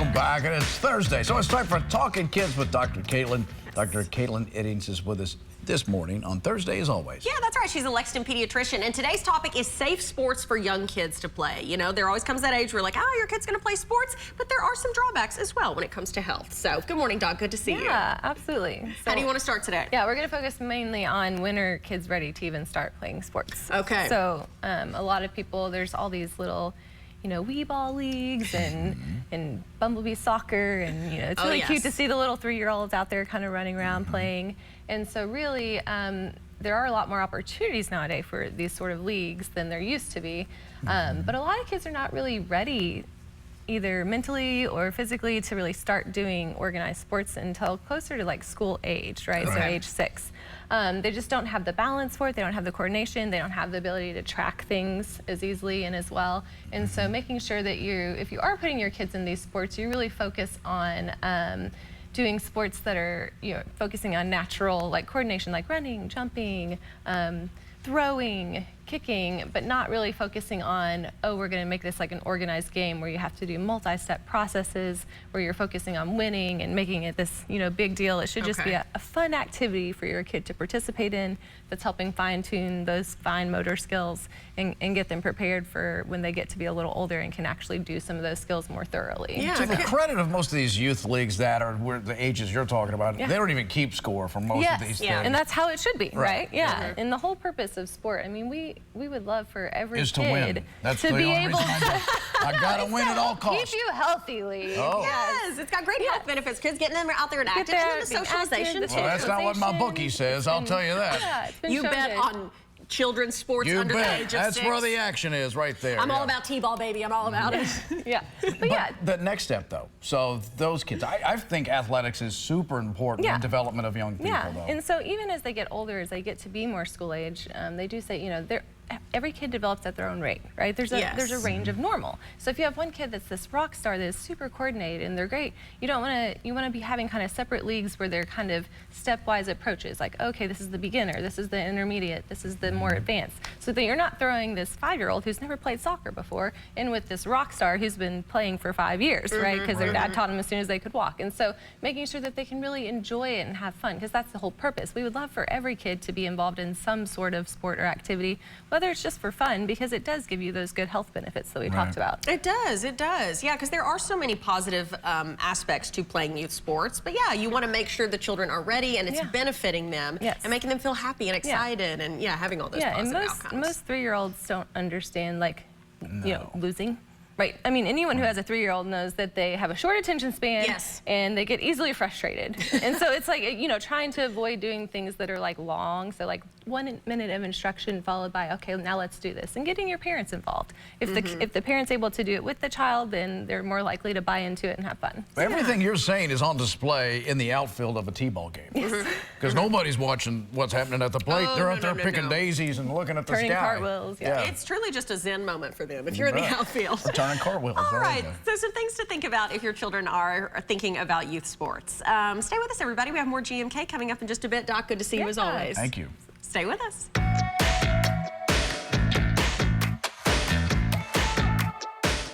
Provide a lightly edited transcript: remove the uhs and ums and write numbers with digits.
Welcome back, and it's Thursday, so it's time for Talking Kids with Dr. Caitlynn. Dr. Caitlynn Iddings is with us this morning on Thursday, as always. Yeah, that's right. She's a Lexington pediatrician, and today's topic is safe sports for young kids to play. You know, there always comes that age where like, oh, your kid's going to play sports, but there are some drawbacks as well when it comes to health. So, good morning, Doc. Good to see you. Yeah, absolutely. So, how do you want to start today? Yeah, we're going to focus mainly on when are kids ready to even start playing sports. Okay. So, a lot of people, there's all these little, you know, wee ball leagues and bumblebee soccer, and you know, it's really cute to see the little 3-year-olds out there kind of running around playing. And so really, there are a lot more opportunities nowadays for these sort of leagues than there used to be. But a lot of kids are not really ready either mentally or physically to really start doing organized sports until closer to like school age, right? So age 6. They just don't have the balance for it, they don't have the coordination, they don't have the ability to track things as easily and as well. And so making sure that if you are putting your kids in these sports, you really focus on doing sports that are, you know, focusing on natural like coordination, like running, jumping, throwing, kicking, but not really focusing on, oh, we're going to make this like an organized game where you have to do multi-step processes, where you're focusing on winning and making it this, you know, big deal. It should just be a fun activity for your kid to participate in that's helping fine-tune those fine motor skills and get them prepared for when they get to be a little older and can actually do some of those skills more thoroughly. Yeah. To the credit of most of these youth leagues that are where the ages you're talking about, they don't even keep score for most of these things. And that's how it should be, right? Yeah. And the whole purpose of sport, I mean, we would love for every is kid to win. That's to the be only able reason I gotta win at all costs. Keep you healthy, Lee. Oh. Yes, it's got great health benefits. Kids getting them out there and active, and then the socialization too. Well, that's not what my bookie says, I'll tell you that. Yeah, it's been You shown bet on children's sports under the age of 6. That's where the action is, right there. I'm all about T-ball, baby. I'm all about it. But the next step, though, so those kids, I think athletics is super important in the development of young people, though. And so even as they get older, as they get to be more school age, they do say, you know, every kid develops at their own rate, right? There's a range of normal. So if you have one kid that's this rock star that is super coordinated and they're great, you want to be having kind of separate leagues where they're kind of stepwise approaches, like, okay, this is the beginner, this is the intermediate, this is the more advanced, so that you're not throwing this 5-year-old who's never played soccer before in with this rock star who's been playing for 5 years, right? Because their dad taught them as soon as they could walk. And so making sure that they can really enjoy it and have fun, because that's the whole purpose. We would love for every kid to be involved in some sort of sport or activity, whether it's just for fun, because it does give you those good health benefits that we talked about. It does, yeah, because there are so many positive aspects to playing youth sports, but yeah, you want to make sure the children are ready and it's benefiting them and making them feel happy and excited and having all those positive outcomes. And most 3-year-olds don't understand, like, you know, losing. Right. I mean, anyone who has a 3-year-old knows that they have a short attention span and they get easily frustrated. And so it's like, you know, trying to avoid doing things that are like long. So like 1 minute of instruction followed by, okay, now let's do this, and getting your parents involved. If the parent's able to do it with the child, then they're more likely to buy into it and have fun. Everything you're saying is on display in the outfield of a T-ball game. Because nobody's watching what's happening at the plate. They're up there picking daisies and looking at the Turning sky. cartwhells. It's truly just a zen moment for them if you're in the outfield. Turning cartwheels. All right, so some things to think about if your children are thinking about youth sports. Stay with us, everybody. We have more GMK coming up in just a bit. Doc, good to see you as always. Thank you. Stay with us.